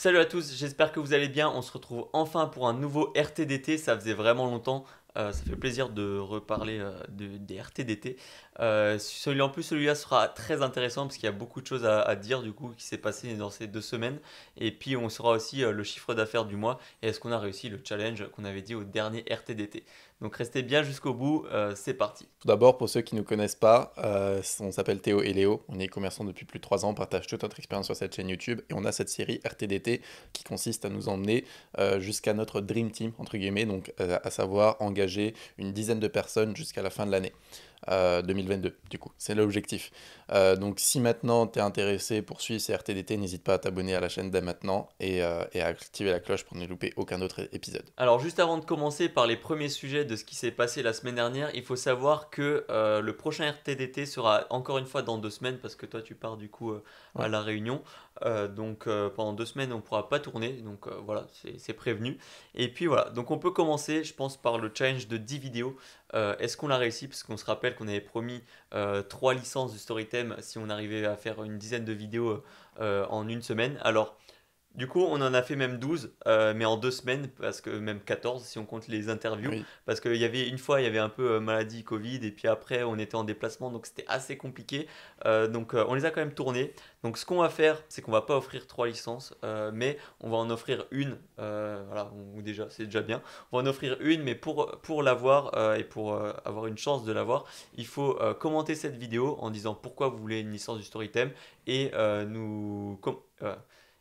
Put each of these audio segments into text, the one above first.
Salut à tous, j'espère que vous allez bien. On se retrouve enfin pour un nouveau RTDT. Ça faisait vraiment longtemps. Ça fait plaisir de reparler des RTDT. En plus, celui-là sera très intéressant parce qu'il y a beaucoup de choses à dire du coup qui s'est passé dans ces 2 semaines. Et puis on saura aussi le chiffre d'affaires du mois et est-ce qu'on a réussi le challenge qu'on avait dit au dernier RTDT. Donc restez bien jusqu'au bout, c'est parti. Tout d'abord, pour ceux qui ne nous connaissent pas, on s'appelle Théo et Léo. On est commerçants depuis plus de 3 ans, on partage toute notre expérience sur cette chaîne YouTube et on a cette série RTDT qui consiste à nous emmener jusqu'à notre Dream Team, entre guillemets, donc à savoir engager une dizaine de personnes jusqu'à la fin de l'année. 2022 du coup, c'est l'objectif. Donc si maintenant tu es intéressé pour suivre ces RTDT, n'hésite pas à t'abonner à la chaîne dès maintenant et à activer la cloche pour ne louper aucun autre épisode. Alors juste avant de commencer par les premiers sujets de ce qui s'est passé la semaine dernière, il faut savoir que le prochain RTDT sera encore une fois dans 2 semaines parce que toi tu pars du coup à Ouais. La Réunion. Donc pendant 2 semaines on ne pourra pas tourner, donc voilà, c'est prévenu. Et puis voilà, donc on peut commencer je pense par le challenge de 10 vidéos. Est-ce qu'on l'a réussi? Parce qu'on se rappelle qu'on avait promis 3 licences de Storytime si on arrivait à faire une dizaine de vidéos en une semaine. Alors du coup, on en a fait même 12, mais en 2 semaines, parce que même 14 si on compte les interviews, Oui. parce qu'il y avait une fois, il y avait un peu maladie, Covid, et puis après, on était en déplacement, donc c'était assez compliqué. Donc on les a quand même tournés. Donc ce qu'on va faire, c'est qu'on va pas offrir 3 licences, mais on va en offrir une, voilà, ou déjà, c'est déjà bien. On va en offrir une, mais pour l'avoir et pour avoir une chance de l'avoir, il faut commenter cette vidéo en disant pourquoi vous voulez une licence du Storytime et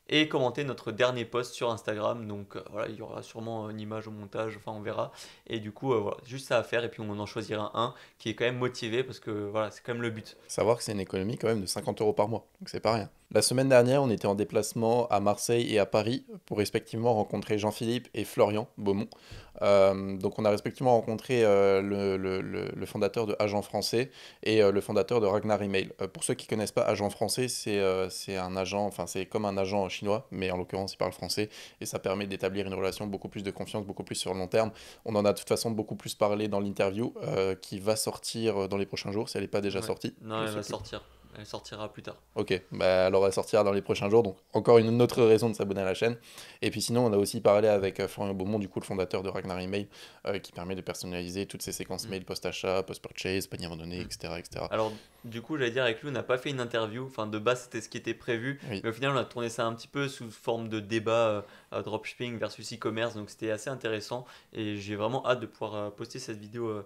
et commenter notre dernier post sur Instagram. Donc voilà, il y aura sûrement une image au montage, enfin on verra. Et du coup, voilà, juste ça à faire et puis on en choisira un qui est quand même motivé parce que voilà, c'est quand même le but. Savoir que c'est une économie quand même de 50 euros par mois, donc c'est pas rien. La semaine dernière, on était en déplacement à Marseille et à Paris pour respectivement rencontrer Jean-Philippe et Florian Beaumont. Donc on a respectivement rencontré le fondateur de Agent Français et le fondateur de Ragnar Email. Pour ceux qui connaissent pas Agent Français, c'est un agent, enfin c'est comme un agent chinois, mais en l'occurrence il parle français et ça permet d'établir une relation beaucoup plus de confiance, beaucoup plus sur le long terme. On en a de toute façon beaucoup plus parlé dans l'interview qui va sortir dans les prochains jours si elle n'est pas déjà Ouais. sortie, Non, je elle sais va plus. sortir. Elle sortira plus tard. Ok, bah alors elle sortira dans les prochains jours, donc encore une autre raison de s'abonner à la chaîne. Et puis sinon, on a aussi parlé avec Florian Beaumont, du coup le fondateur de Ragnar Email, qui permet de personnaliser toutes ces séquences Mm, mail post-achat, post-purchase, panier abandonné, mm. etc., etc. Alors, du coup, j'allais dire avec lui, on n'a pas fait une interview. Enfin, de base, c'était ce qui était prévu. Oui, Mais au final, on a tourné ça un petit peu sous forme de débat dropshipping versus e-commerce. Donc, c'était assez intéressant. Et j'ai vraiment hâte de pouvoir poster cette vidéo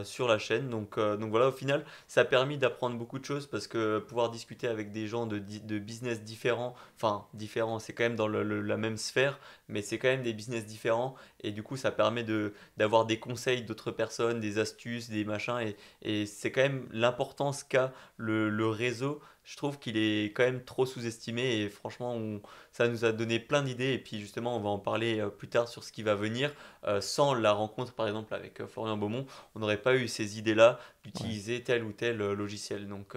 sur la chaîne. Donc voilà, au final, ça a permis d'apprendre beaucoup de choses parce que pouvoir discuter avec des gens de business différents, enfin, différents, c'est quand même dans la même sphère, mais c'est quand même des business différents. Et du coup, ça permet d'avoir des conseils d'autres personnes, des astuces, des machins. Et c'est quand même l'importance qu'a le réseau. Je trouve qu'il est quand même trop sous-estimé et franchement, ça nous a donné plein d'idées. Et puis justement, on va en parler plus tard sur ce qui va venir. Sans la rencontre, par exemple, avec Florian Beaumont, on n'aurait pas eu ces idées-là ouais. d'utiliser tel ou tel logiciel. Donc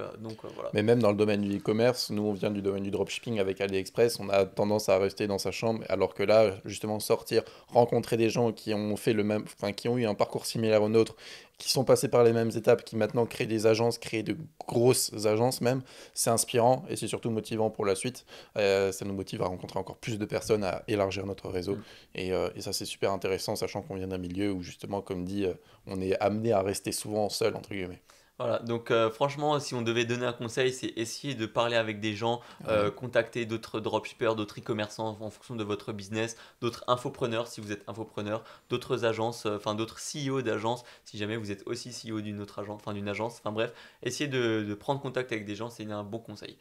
voilà. Mais même dans le domaine du e-commerce, nous on vient du domaine du dropshipping avec AliExpress, on a tendance à rester dans sa chambre, alors que là, justement, sortir, rencontrer des gens qui ont fait le même, enfin qui ont eu un parcours similaire au nôtre, qui sont passés par les mêmes étapes, qui maintenant créent des agences, créent de grosses agences même, c'est inspirant et c'est surtout motivant pour la suite. Ça nous motive à rencontrer encore plus de personnes, à élargir notre réseau. Mm. Et ça c'est super intéressant, sachant qu'on vient d'un milieu où justement, comme dit, on est amené à rester souvent seul, entre guillemets. Voilà, donc franchement, si on devait donner un conseil, c'est essayer de parler avec des gens, Oui. contacter d'autres dropshippers, d'autres e-commerçants en fonction de votre business, d'autres infopreneurs si vous êtes infopreneur, d'autres agences, enfin d'autres CEO d'agences si jamais vous êtes aussi CEO d'une autre agence, enfin d'une agence, enfin bref, essayez de prendre contact avec des gens, c'est un bon conseil.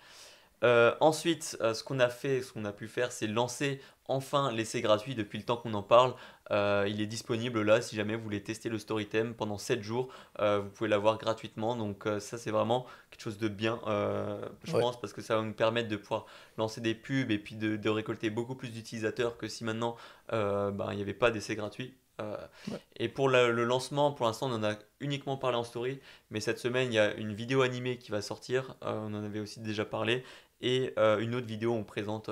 Ensuite, ce qu'on a fait, ce qu'on a pu faire, c'est lancer enfin l'essai gratuit depuis le temps qu'on en parle. Il est disponible là si jamais vous voulez tester le Storytime pendant 7 jours. Vous pouvez l'avoir gratuitement. Donc ça c'est vraiment quelque chose de bien, je Ouais. pense, parce que ça va nous permettre de pouvoir lancer des pubs et puis de récolter beaucoup plus d'utilisateurs que si maintenant ben, il n'y avait pas d'essai gratuit. Ouais. Et pour le lancement, pour l'instant on en a uniquement parlé en story, mais cette semaine il y a une vidéo animée qui va sortir, on en avait aussi déjà parlé, et une autre vidéo où on présente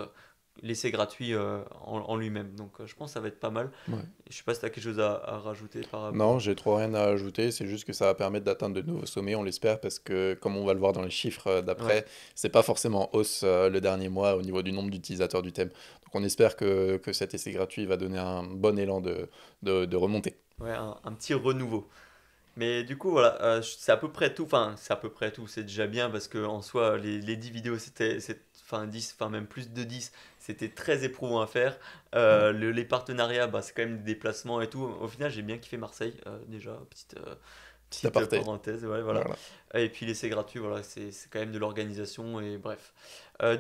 l'essai gratuit en lui-même. Donc je pense que ça va être pas mal. Ouais. Je sais pas si tu as quelque chose à rajouter par rapport. Non, j'ai trop rien à ajouter, c'est juste que ça va permettre d'atteindre de nouveaux sommets, on l'espère, parce que comme on va le voir dans les chiffres Ouais. d'après, c'est pas forcément en hausse le dernier mois au niveau du nombre d'utilisateurs du thème. Donc on espère que cet essai gratuit va donner un bon élan de remontée. Ouais, un petit renouveau. Mais du coup, voilà, c'est à peu près tout. Enfin, c'est à peu près tout. C'est déjà bien parce que en soi, les 10 vidéos, enfin 10, enfin même plus de 10, c'était très éprouvant à faire. Ouais. Les partenariats, bah, c'est quand même des déplacements et tout. Au final, j'ai bien kiffé Marseille, déjà. Petit Petite aparté. parenthèse, ouais, voilà. Voilà. Et puis l'essai gratuit, voilà, c'est quand même de l'organisation et bref.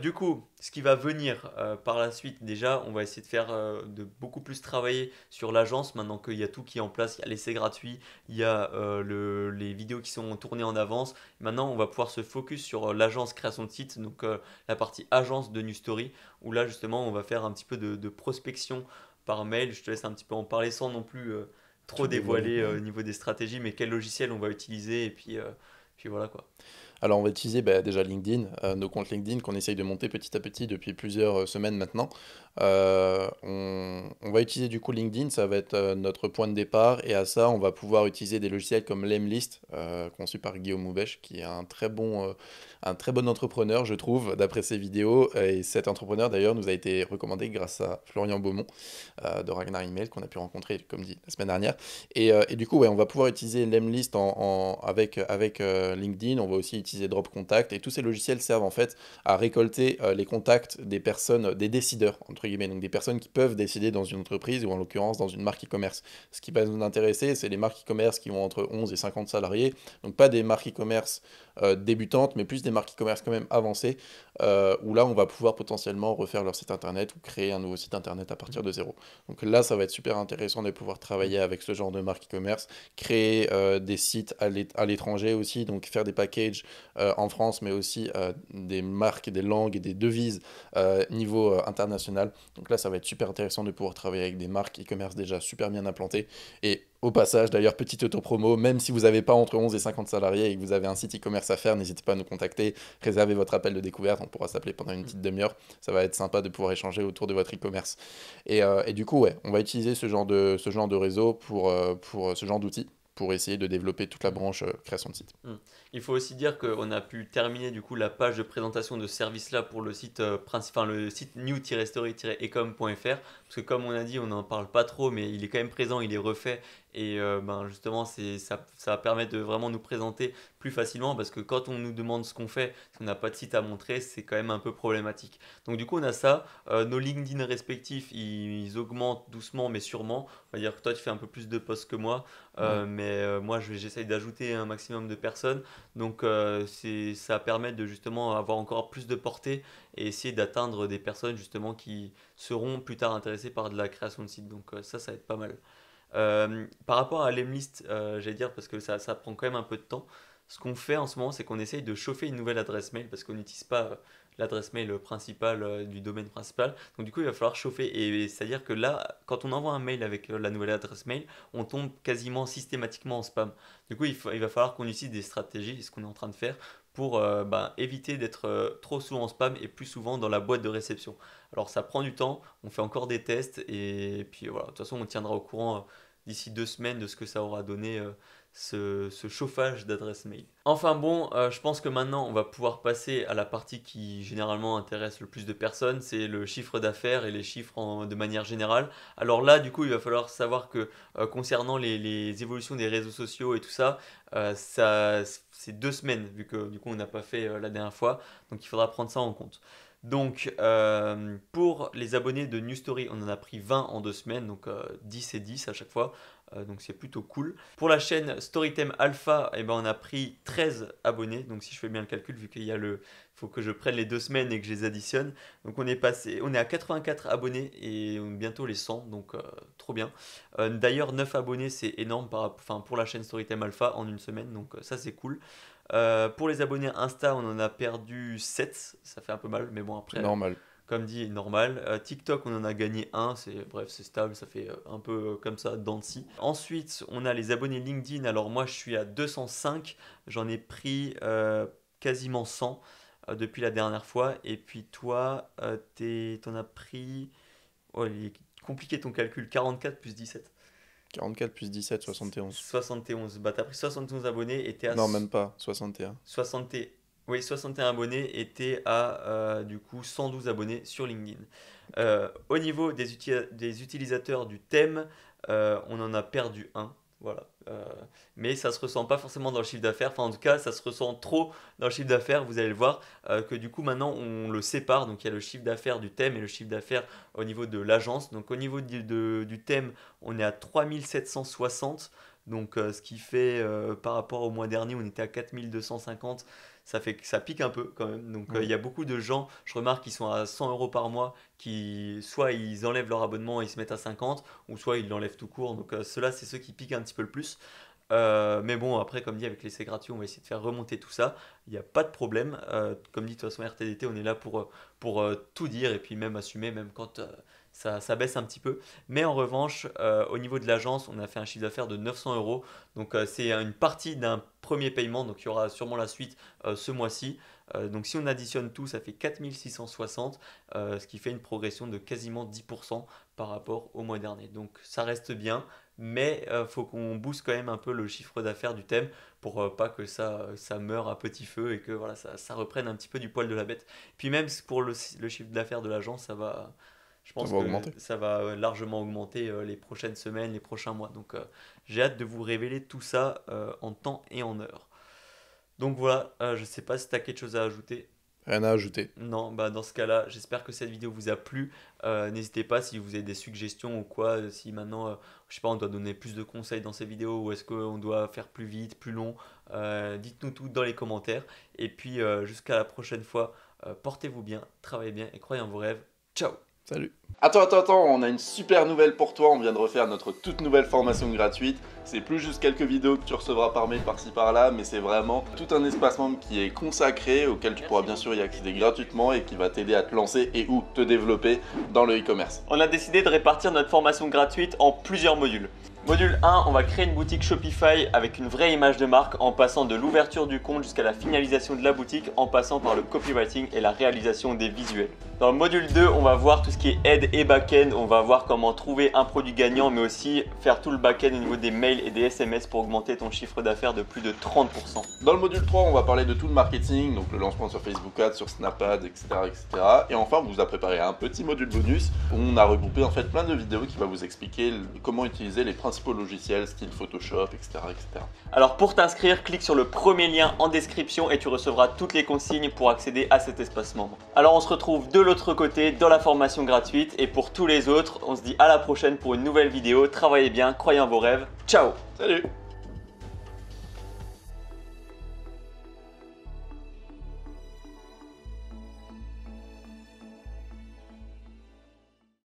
Du coup, ce qui va venir par la suite, déjà, on va essayer de faire de beaucoup plus travailler sur l'agence maintenant qu'il y a tout qui est en place. Il y a l'essai gratuit, il y a les vidéos qui sont tournées en avance. Maintenant, on va pouvoir se focus sur l'agence création de site, donc la partie agence de New Story, où là, justement, on va faire un petit peu de prospection par mail. Je te laisse un petit peu en parler sans non plus trop Tout dévoilé. dévoiler Ouais. au niveau des stratégies, mais quel logiciel on va utiliser, et puis voilà quoi. Alors on va utiliser bah, déjà LinkedIn, nos comptes LinkedIn qu'on essaye de monter petit à petit depuis plusieurs semaines maintenant. On va utiliser du coup LinkedIn, ça va être notre point de départ et à ça on va pouvoir utiliser des logiciels comme Lemlist, conçu par Guillaume Moubèche, qui est un très bon entrepreneur je trouve, d'après ses vidéos. Et cet entrepreneur d'ailleurs nous a été recommandé grâce à Florian Beaumont de Ragnar Email qu'on a pu rencontrer comme dit la semaine dernière. Et du coup ouais, on va pouvoir utiliser Lemlist avec LinkedIn, on va aussi utiliser Drop Contact et tous ces logiciels servent en fait à récolter les contacts des personnes, des décideurs entre guillemets, donc des personnes qui peuvent décider dans une entreprise ou en l'occurrence dans une marque e-commerce. Ce qui va nous intéresser, c'est les marques e-commerce qui ont entre 11 et 50 salariés, donc pas des marques e-commerce débutantes, mais plus des marques e-commerce quand même avancées, où là on va pouvoir potentiellement refaire leur site internet ou créer un nouveau site internet à partir de zéro. Donc là ça va être super intéressant de pouvoir Mm. travailler avec ce genre de marque e-commerce, créer des sites à l'étranger aussi, donc faire des packages en France, mais aussi des marques, des langues et des devises niveau international. Donc là, ça va être super intéressant de pouvoir travailler avec des marques e-commerce déjà super bien implantées. Et au passage, d'ailleurs, petite auto-promo, même si vous n'avez pas entre 11 et 50 salariés et que vous avez un site e-commerce à faire, n'hésitez pas à nous contacter, réservez votre appel de découverte, on pourra s'appeler pendant une Mm. petite demi-heure. Ça va être sympa de pouvoir échanger autour de votre e-commerce. Et du coup, ouais, on va utiliser ce genre de réseau pour ce genre d'outils pour essayer de développer toute la Mm. branche création de site. Mm. Il faut aussi dire qu'on a pu terminer du coup la page de présentation de ce service-là pour le site principal, le site new-story-ecom.fr, parce que comme on a dit, on n'en parle pas trop, mais il est quand même présent, il est refait, et ben justement ça va permettre de vraiment nous présenter plus facilement, parce que quand on nous demande ce qu'on fait, si on n'a pas de site à montrer, c'est quand même un peu problématique. Donc du coup on a ça. Nos LinkedIn respectifs, ils augmentent doucement mais sûrement. On va dire que toi tu fais un peu plus de posts que moi. Ouais. Mais moi, j'essaye d'ajouter un maximum de personnes. Donc, ça permet de justement avoir encore plus de portée et essayer d'atteindre des personnes justement qui seront plus tard intéressées par de la création de site. Donc, ça va être pas mal. Par rapport à l'Emlist, j'allais dire, parce que ça prend quand même un peu de temps, ce qu'on fait en ce moment, c'est qu'on essaye de chauffer une nouvelle adresse mail parce qu'on n'utilise pas l'adresse mail principale du domaine principal. Donc du coup, il va falloir chauffer. Et c'est-à-dire que là, quand on envoie un mail avec la nouvelle adresse mail, on tombe quasiment systématiquement en spam. Du coup, il va falloir qu'on utilise des stratégies, ce qu'on est en train de faire, pour éviter d'être trop souvent en spam et plus souvent dans la boîte de réception. Alors ça prend du temps, on fait encore des tests et puis voilà, de toute façon on tiendra au courant d'ici 2 semaines de ce que ça aura donné ce chauffage d'adresse mail. Enfin bon, je pense que maintenant on va pouvoir passer à la partie qui généralement intéresse le plus de personnes, c'est le chiffre d'affaires et les chiffres de manière générale. Alors là, du coup, il va falloir savoir que concernant les évolutions des réseaux sociaux et tout ça, c'est 2 semaines vu que du coup on n'a pas fait la dernière fois, donc il faudra prendre ça en compte. Donc, pour les abonnés de New Story, on en a pris 20 en 2 semaines, donc 10 et 10 à chaque fois, donc c'est plutôt cool. Pour la chaîne Storytime Alpha, eh ben, on a pris 13 abonnés, donc si je fais bien le calcul, vu qu'il y a faut que je prenne les 2 semaines et que je les additionne. Donc on est à 84 abonnés et bientôt les 100, donc trop bien. D'ailleurs, 9 abonnés, c'est énorme enfin, pour la chaîne Storytime Alpha en une semaine, donc ça c'est cool. Pour les abonnés Insta, on en a perdu 7, ça fait un peu mal, mais bon, C'est après, normal. comme dit, normal. TikTok, on en a gagné un, bref, c'est stable, ça fait un peu comme ça, dents de scie. Ensuite, on a les abonnés LinkedIn. Alors moi, je suis à 205, j'en ai pris quasiment 100. depuis la dernière fois. Et puis toi, t'en as pris... Oh, il est compliqué ton calcul, 44 plus 17. 44 plus 17, 71. 71. Bah, t'as pris 71 abonnés et t'es à Non, même pas, 61. 60... Oui, 61 abonnés et t'es à du coup 112 abonnés sur LinkedIn. Au niveau des utilisateurs du thème, on en a perdu un. Voilà. Mais ça se ressent pas forcément dans le chiffre d'affaires. Enfin, en tout cas, ça se ressent trop dans le chiffre d'affaires. Vous allez le voir que du coup, maintenant, on le sépare. Donc, il y a le chiffre d'affaires du thème et le chiffre d'affaires au niveau de l'agence. Donc, au niveau du thème, on est à 3760. Donc, ce qui fait par rapport au mois dernier, on était à 4250. Ça fait que ça pique un peu quand même. Donc, il Ouais. y a beaucoup de gens, je remarque, qui sont à 100 euros par mois, qui soit ils enlèvent leur abonnement et ils se mettent à 50, ou soit ils l'enlèvent tout court. Donc, ceux-là, c'est ceux qui piquent un petit peu le plus. Mais bon, après, comme dit, avec l'essai gratuit, on va essayer de faire remonter tout ça. Il n'y a pas de problème. Comme dit, de toute façon, RTDT, on est là pour tout dire et puis même assumer, même quand ça baisse un petit peu. Mais en revanche, au niveau de l'agence, on a fait un chiffre d'affaires de 900 euros. Donc, c'est une partie d'un premier paiement. Donc, il y aura sûrement la suite ce mois-ci. Donc, si on additionne tout, ça fait 4660, ce qui fait une progression de quasiment 10% par rapport au mois dernier. Donc, ça reste bien. Mais faut qu'on booste quand même un peu le chiffre d'affaires du thème pour pas que ça meure à petit feu et que voilà, ça reprenne un petit peu du poil de la bête. Puis même pour le chiffre d'affaires de l'agence, je Ça pense va que augmenter. ça va largement augmenter les prochaines semaines, les prochains mois. Donc j'ai hâte de vous révéler tout ça en temps et en heure. Donc voilà, je sais pas si tu as quelque chose à ajouter. Rien à ajouter. Non, bah dans ce cas-là, j'espère que cette vidéo vous a plu. N'hésitez pas si vous avez des suggestions ou quoi, si maintenant, je sais pas, on doit donner plus de conseils dans ces vidéos ou est-ce qu'on doit faire plus vite, plus long. Dites-nous tout dans les commentaires. Et puis jusqu'à la prochaine fois, portez-vous bien, travaillez bien et croyez en vos rêves. Ciao! Salut. Attends, on a une super nouvelle pour toi, on vient de refaire notre toute nouvelle formation gratuite. C'est plus juste quelques vidéos que tu recevras par mail par-ci par-là, mais c'est vraiment tout un espace membre qui est consacré, auquel tu pourras bien sûr y accéder gratuitement et qui va t'aider à te lancer et ou te développer dans le e-commerce. On a décidé de répartir notre formation gratuite en plusieurs modules. Module 1, on va créer une boutique Shopify avec une vraie image de marque en passant de l'ouverture du compte jusqu'à la finalisation de la boutique en passant par le copywriting et la réalisation des visuels. Dans le module 2, on va voir tout ce qui est aide et back-end, on va voir comment trouver un produit gagnant mais aussi faire tout le back-end au niveau des mails et des SMS pour augmenter ton chiffre d'affaires de plus de 30%. Dans le module 3, on va parler de tout le marketing, donc le lancement sur Facebook Ads, sur Snap Ads, etc. Et enfin, on vous a préparé un petit module bonus où on a regroupé en fait plein de vidéos qui va vous expliquer comment utiliser les principaux logiciels, style Photoshop, etc. Alors pour t'inscrire, clique sur le premier lien en description et tu recevras toutes les consignes pour accéder à cet espace membre. Alors on se retrouve de l'autre côté dans la formation gratuite et pour tous les autres, on se dit à la prochaine pour une nouvelle vidéo. Travaillez bien, croyez en vos rêves. Ciao! Salut!